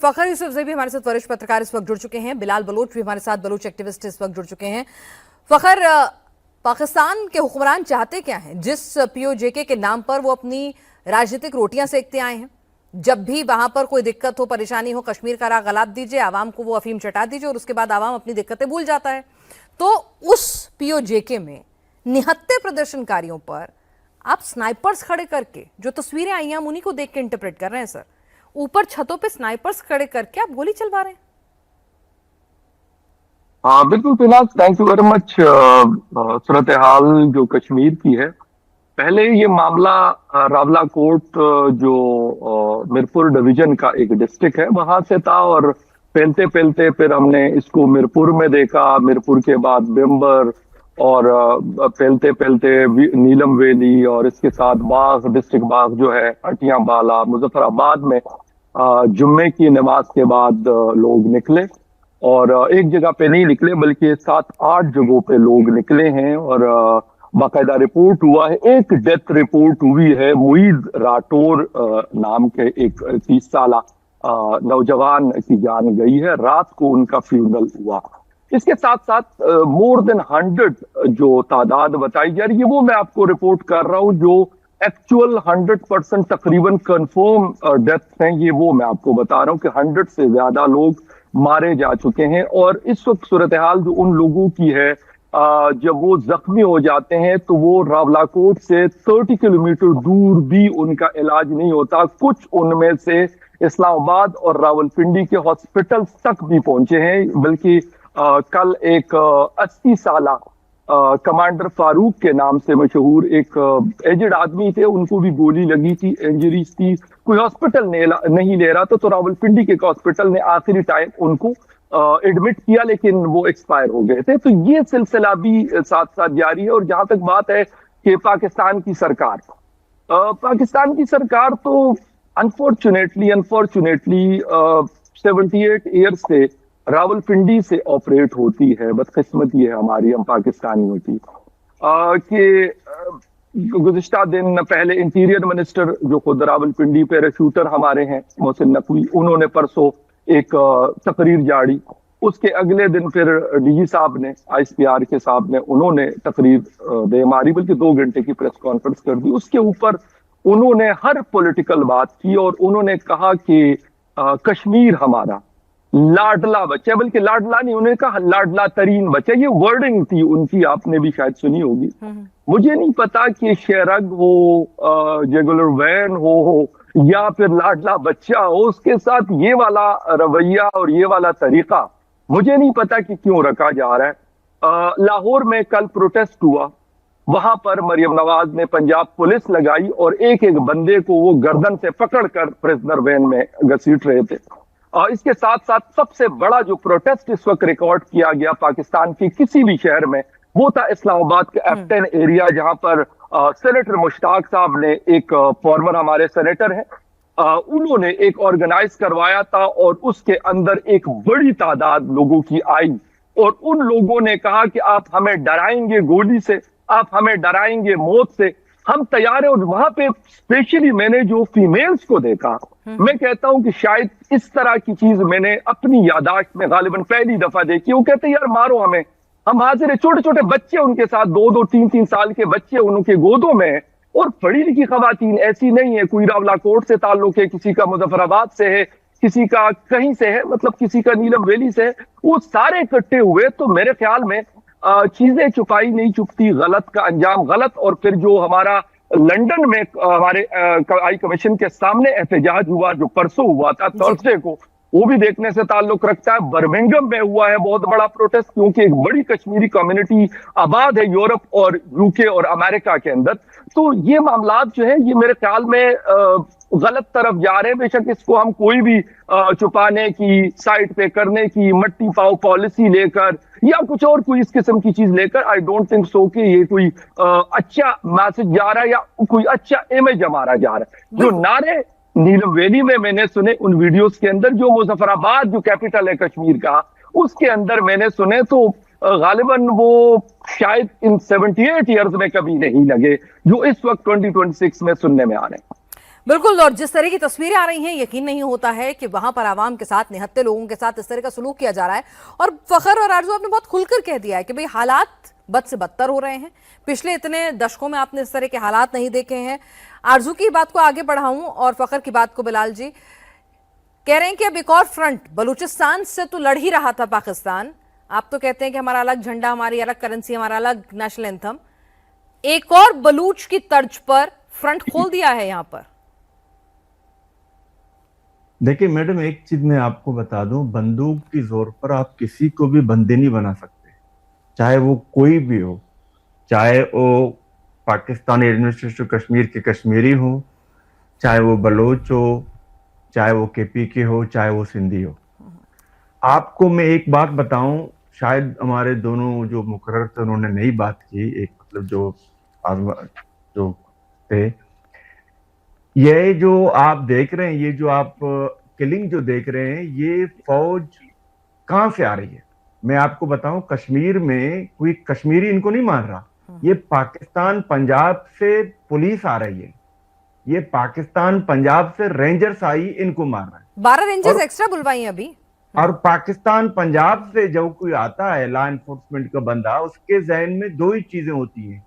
फखर यूसुफजई भी हमारे साथ वरिष्ठ पत्रकार इस वक्त जुड़ चुके हैं। बिलाल बलोच भी हमारे साथ, बलोच एक्टिविस्ट इस वक्त जुड़ चुके हैं। फखर, पाकिस्तान के हुक्मरान चाहते क्या हैं? जिस पीओजेके के नाम पर वो अपनी राजनीतिक रोटियां सेकते आए हैं, जब भी वहां पर कोई दिक्कत हो, परेशानी हो, कश्मीर का राग गलात दीजिए, आवाम को वो अफीम चटा दीजिए और उसके बाद आवाम अपनी दिक्कतें भूल जाता है। तो उस पीओजेके में निहत्थे प्रदर्शनकारियों पर आप स्नाइपर्स खड़े करके, जो तस्वीरें आई हैं हम उन्हीं को देख के इंटरप्रेट कर रहे हैं सर, ऊपर छतों पे स्नाइपर्स खड़े करके आप गोली चलवा रहे हैं। हाँ बिल्कुल फिलहाल थैंक यू वेरी मच। सूरत हाल जो कश्मीर की है, पहले ये मामला रावलाकोट जो मिरपुर डिवीजन का एक डिस्ट्रिक्ट है वहां से था और फैलते फैलते फिर हमने इसको मिरपुर में देखा, मिरपुर के बाद बिम्बर और फैलते फैलते नीलम वैली और इसके साथ बाग डिस्ट्रिक्ट बाग जो है अटियां बाला मुजफ्फराबाद में जुम्मे की नमाज के बाद लोग निकले और एक जगह पे नहीं निकले बल्कि 7-8 जगहों पे लोग निकले हैं और बाकायदा रिपोर्ट हुआ है। एक डेथ रिपोर्ट हुई है, मुईद राठौर नाम के एक 30 साल नौजवान की जान गई है। रात को उनका फ्यूनरल हुआ। इसके साथ साथ मोर देन 100 जो तादाद बताई जा रही है वो मैं आपको रिपोर्ट कर रहा हूं। जो एक्चुअल 100% तकरीबन कंफर्म डेथ हैं ये वो मैं आपको बता रहा हूं कि 100 से ज्यादा लोग मारे जा चुके हैं। और इस वक्त सूरत हाल जो उन लोगों की है, जब वो जख्मी हो जाते हैं तो वो रावलाकोट से 30 किलोमीटर दूर भी उनका इलाज नहीं होता। कुछ उनमें से इस्लामाबाद और रावलपिंडी के हॉस्पिटल तक भी पहुंचे हैं। बल्कि कल एक 80 साल कमांडर फारूक के नाम से मशहूर एक एजेड आदमी थे, उनको भी गोली लगी थी, इंजरीज थी, कोई हॉस्पिटल नहीं ले रहा था तो रावलपिंडी के हॉस्पिटल ने आखिरी टाइम उनको एडमिट किया लेकिन वो एक्सपायर हो गए थे। तो ये सिलसिला भी साथ साथ जारी है। और जहां तक बात है कि पाकिस्तान की सरकार तो अनफॉर्चुनेटली 78 ईयर्स से रावलपिंडी से ऑपरेट होती है। बदकिस्मती है हमारी, हम पाकिस्तानियों की कि गुज़िश्ता दिन पहले इंटीरियर मिनिस्टर जो खुद रावलपिंडी पैराशूटर हमारे हैं मोहसिन नकवी, उन्होंने परसों एक तकरीर जारी। उसके अगले दिन फिर डीजी साहब ने, ICPR के साहब ने, उन्होंने तकरीर बेमारी बल्कि 2 घंटे की प्रेस कॉन्फ्रेंस कर दी। उसके ऊपर उन्होंने हर पॉलिटिकल बात की और उन्होंने कहा कि कश्मीर हमारा लाडला बच्चा, बल्कि लाडला नहीं, उन्होंने कहा लाडला तरीन बच्चा। ये वर्डिंग थी उनकी, आपने भी शायद सुनी होगी। मुझे नहीं पता कि शेरग हो, जेगुलर वैन हो या फिर लाडला बच्चा हो, उसके साथ ये वाला रवैया और ये वाला तरीका मुझे नहीं पता कि क्यों रखा जा रहा है। लाहौर में कल प्रोटेस्ट हुआ, वहां पर मरियम नवाज ने पंजाब पुलिस लगाई और एक एक बंदे को वो गर्दन से पकड़कर प्रिजनर वैन में घसीट रहे थे। और इसके साथ साथ सबसे बड़ा जो प्रोटेस्ट इस वक्त रिकॉर्ड किया गया पाकिस्तान के किसी भी शहर में, वो था इस्लामाबाद के F10 एरिया, जहां पर सेनेटर मुश्ताक साहब ने, एक फॉर्मर हमारे सेनेटर हैं, उन्होंने एक ऑर्गेनाइज करवाया था और उसके अंदर एक बड़ी तादाद लोगों की आई और उन लोगों ने कहा कि आप हमें डराएंगे गोली से, आप हमें डराएंगे मौत से, हम तैयार हैं। और वहां पे स्पेशली मैंने जो फीमेल्स को देखा, मैं कहता हूं कि शायद इस तरह की चीज मैंने अपनी यादाश्त में गालिबन पहली दफा देखी। वो कहते यार मारो हमें, हम हाजिर है। छोटे छोटे बच्चे उनके साथ, 2-2, 3-3 साल के बच्चे उनके गोदों में, और पढ़ी लिखी खवातीन, ऐसी नहीं है कोई रावलाकोट से ताल्लुक है, किसी का मुजफ्फराबाद से है, किसी का कहीं से है, मतलब किसी का नीलम वैली से है, वो सारे इकट्ठे हुए। तो मेरे ख्याल में चीजें छुपाई नहीं छुपती, गलत का अंजाम गलत। और फिर जो हमारा लंदन में हमारे हाई कमीशन के सामने एहतजाज हुआ जो परसों हुआ था थर्सडे को, वो भी देखने से ताल्लुक रखता है। बर्मिंघम में हुआ है बहुत बड़ा प्रोटेस्ट, क्योंकि एक बड़ी कश्मीरी कम्युनिटी आबाद है यूरोप और UK और अमेरिका के अंदर। तो ये मामलात जो है ये मेरे ख्याल में गलत तरफ जा रहे हैं। बेशक इसको हम कोई भी छुपाने की, साइड पे करने की, मट्टी पाओ पॉलिसी लेकर या कुछ और कोई इस किस्म की चीज लेकर, आई डोंट थिंक सो कि ये कोई अच्छा मैसेज जा रहा है या कोई अच्छा इमेज हमारा जा रहा है। जो नारे नीलम वैली में मैंने सुने उन वीडियोस के अंदर, जो मुजफ्फराबाद जो कैपिटल है कश्मीर का, उसके अंदर मैंने सुने, तो गालिबन वो शायद इन 78 ईयर्स में कभी नहीं लगे जो इस वक्त 2026 में सुनने में आ रहे हैं। बिल्कुल, और जिस तरह की तस्वीरें आ रही हैं, यकीन नहीं होता है कि वहां पर आवाम के साथ, निहत्थे लोगों के साथ इस तरह का सलूक किया जा रहा है। और फखर और आरजू, आपने बहुत खुलकर कह दिया है कि भाई हालात बद से बदतर हो रहे हैं। पिछले इतने दशकों में आपने इस तरह के हालात नहीं देखे हैं। आरजू की बात को आगे बढ़ाऊं और फखर की बात को, बिलाल जी कह रहे हैं कि अब एक और फ्रंट, बलूचिस्तान से तो लड़ ही रहा था पाकिस्तान, आप तो कहते हैं कि हमारा अलग झंडा, हमारी अलग करेंसी, हमारा अलग नेशनल एंथम, एक और बलूच की तर्ज पर फ्रंट खोल दिया है यहां पर। देखिए मैडम, एक चीज मैं आपको बता दूं, बंदूक की जोर पर आप किसी को भी बंदी नहीं बना सकते, चाहे वो कोई भी हो, चाहे वो पाकिस्तानी एडमिनिस्ट्रेशन कश्मीर के कश्मीरी हो, चाहे वो बलोच हो, चाहे वो केपी के हो, चाहे वो सिंधी हो। आपको मैं एक बात बताऊं, शायद हमारे दोनों जो मुकर्रर थे उन्होंने नई बात की, एक मतलब जो थे, ये जो आप देख रहे हैं, ये जो आप किलिंग जो देख रहे हैं, ये फौज कहां से आ रही है? मैं आपको बताऊं, कश्मीर में कोई कश्मीरी इनको नहीं मार रहा, ये पाकिस्तान पंजाब से पुलिस आ रही है, ये पाकिस्तान पंजाब से रेंजर्स आई इनको मार रहा है। 12 रेंजर्स एक्स्ट्रा बुलवाई हैं अभी। और पाकिस्तान पंजाब से जब कोई आता है लॉ एनफोर्समेंट का बंदा, उसके जहन में दो ही चीजें होती हैं,